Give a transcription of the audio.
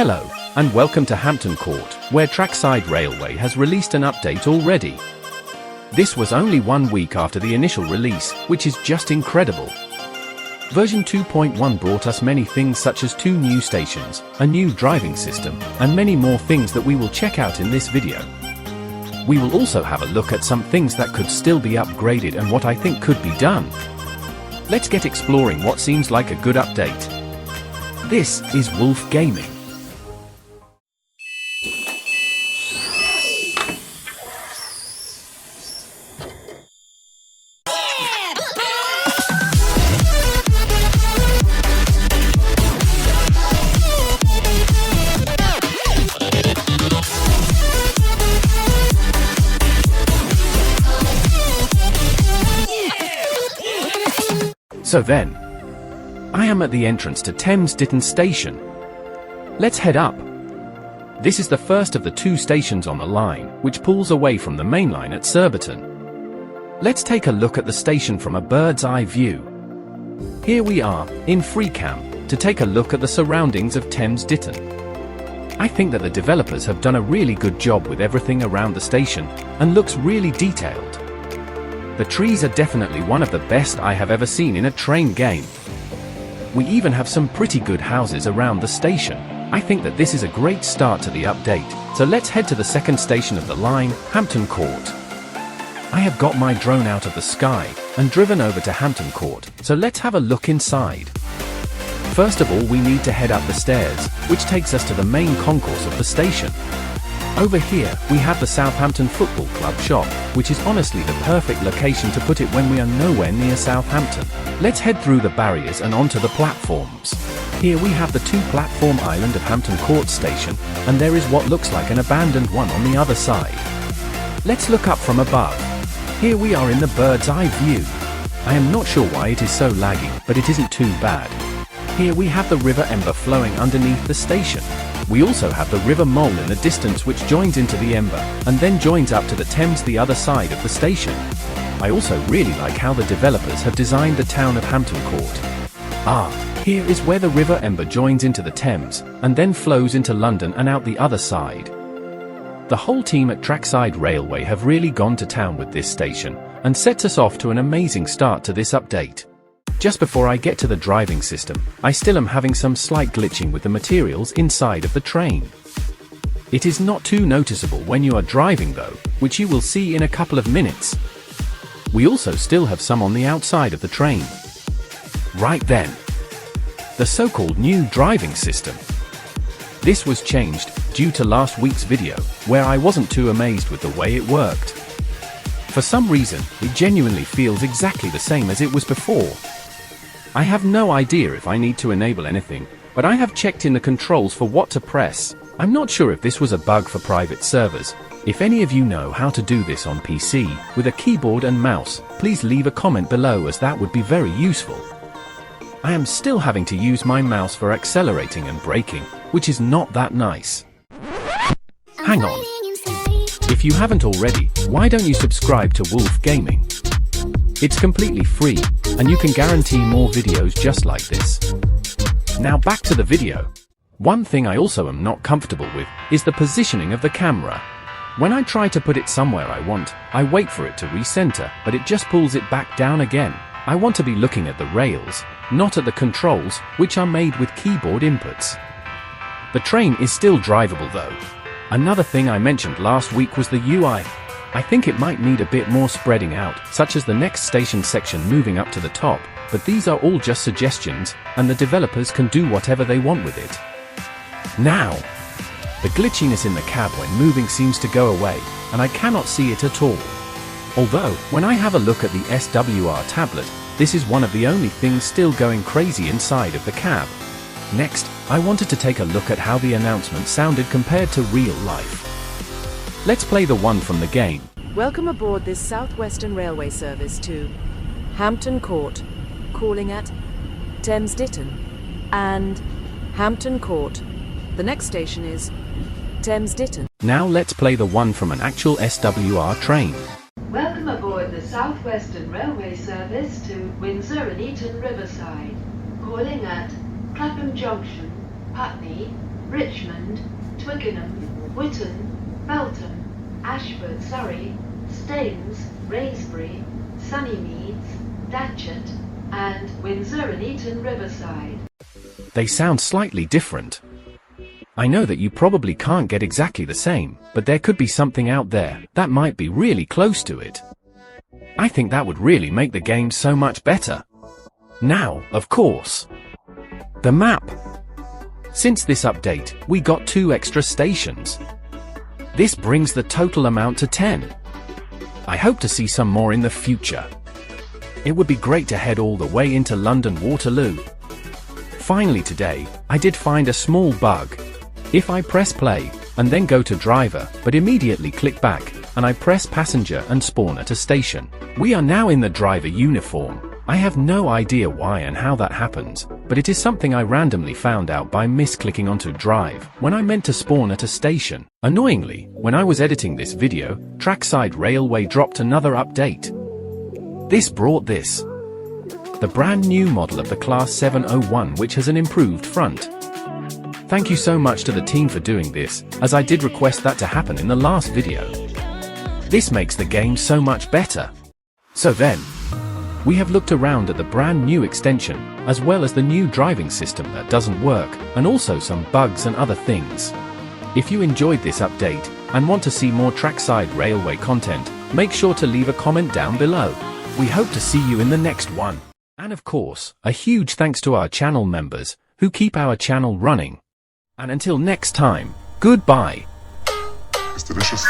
Hello, and welcome to Hampton Court, where Trackside Railway has released an update already. This was only 1 week after the initial release, which is just incredible. Version 2.1 brought us many things such as 2 new stations, a new driving system, and many more things that we will check out in this video. We will also have a look at some things that could still be upgraded and what I think could be done. Let's get exploring what seems like a good update. This is Wolf Gaming. So then, I am at the entrance to Thames Ditton station. Let's head up. This is the first of the 2 stations on the line, which pulls away from the main line at Surbiton. Let's take a look at the station from a bird's eye view. Here we are, in FreeCam, to take a look at the surroundings of Thames Ditton. I think that the developers have done a really good job with everything around the station, and looks really detailed. The trees are definitely one of the best I have ever seen in a train game. We even have some pretty good houses around the station. I think that this is a great start to the update, so let's head to the second station of the line, Hampton Court. I have got my drone out of the sky and driven over to Hampton Court, so let's have a look inside. First of all, we need to head up the stairs, which takes us to the main concourse of the station. Over here, we have the Southampton Football Club shop, which is honestly the perfect location to put it when we are nowhere near Southampton. Let's head through the barriers and onto the platforms. Here we have the 2-platform island of Hampton Court station, and there is what looks like an abandoned one on the other side. Let's look up from above. Here we are in the bird's eye view. I am not sure why it is so laggy, but it isn't too bad. Here we have the River Ember flowing underneath the station. We also have the River Mole in the distance, which joins into the Ember, and then joins up to the Thames the other side of the station. I also really like how the developers have designed the town of Hampton Court. Here is where the River Ember joins into the Thames, and then flows into London and out the other side. The whole team at Trackside Railway have really gone to town with this station, and sets us off to an amazing start to this update. Just before I get to the driving system, I still am having some slight glitching with the materials inside of the train. It is not too noticeable when you are driving though, which you will see in a couple of minutes. We also still have some on the outside of the train. Right then. The so-called new driving system. This was changed due to last week's video, where I wasn't too amazed with the way it worked. For some reason, it genuinely feels exactly the same as it was before. I have no idea if I need to enable anything, but I have checked in the controls for what to press. I'm not sure if this was a bug for private servers. If any of you know how to do this on PC, with a keyboard and mouse, please leave a comment below, as that would be very useful. I am still having to use my mouse for accelerating and braking, which is not that nice. Hang on. If you haven't already, why don't you subscribe to Wolf Gaming? It's completely free, and you can guarantee more videos just like this. Now back to the video. One thing I also am not comfortable with is the positioning of the camera. When I try to put it somewhere I want, I wait for it to recenter, but it just pulls it back down again. I want to be looking at the rails, not at the controls, which are made with keyboard inputs. The train is still drivable though. Another thing I mentioned last week was the UI. I think it might need a bit more spreading out, such as the next station section moving up to the top, but these are all just suggestions, and the developers can do whatever they want with it. Now, the glitchiness in the cab when moving seems to go away, and I cannot see it at all. Although, when I have a look at the SWR tablet, this is one of the only things still going crazy inside of the cab. Next, I wanted to take a look at how the announcement sounded compared to real life. Let's play the one from the game. Welcome aboard this Southwestern Railway service to Hampton Court, calling at Thames Ditton and Hampton Court. The next station is Thames Ditton. Now let's play the one from an actual SWR train. Welcome aboard the Southwestern Railway service to Windsor and Eton Riverside, calling at Clapham Junction, Putney, Richmond, Twickenham, Whitton, Feltham, Ashford, Surrey, Staines, Raisbury, Sunnymeads, Datchet, and Windsor and Eton Riverside. They sound slightly different. I know that you probably can't get exactly the same, but there could be something out there that might be really close to it. I think that would really make the game so much better. Now, of course, the map. Since this update, we got 2 extra stations. This brings the total amount to 10. I hope to see some more in the future. It would be great to head all the way into London Waterloo. Finally today, I did find a small bug. If I press play, and then go to driver, but immediately click back, and I press passenger and spawn at a station, we are now in the driver uniform. I have no idea why and how that happens, but it is something I randomly found out by misclicking onto drive when I meant to spawn at a station. Annoyingly, when I was editing this video, Trackside Railway dropped another update. This brought this. The brand new model of the Class 701, which has an improved front. Thank you so much to the team for doing this, as I did request that to happen in the last video. This makes the game so much better. So then, we have looked around at the brand new extension, as well as the new driving system that doesn't work, and also some bugs and other things. If you enjoyed this update, and want to see more Trackside Railway content, make sure to leave a comment down below. We hope to see you in the next one. And of course, a huge thanks to our channel members, who keep our channel running. And until next time, goodbye. It's delicious.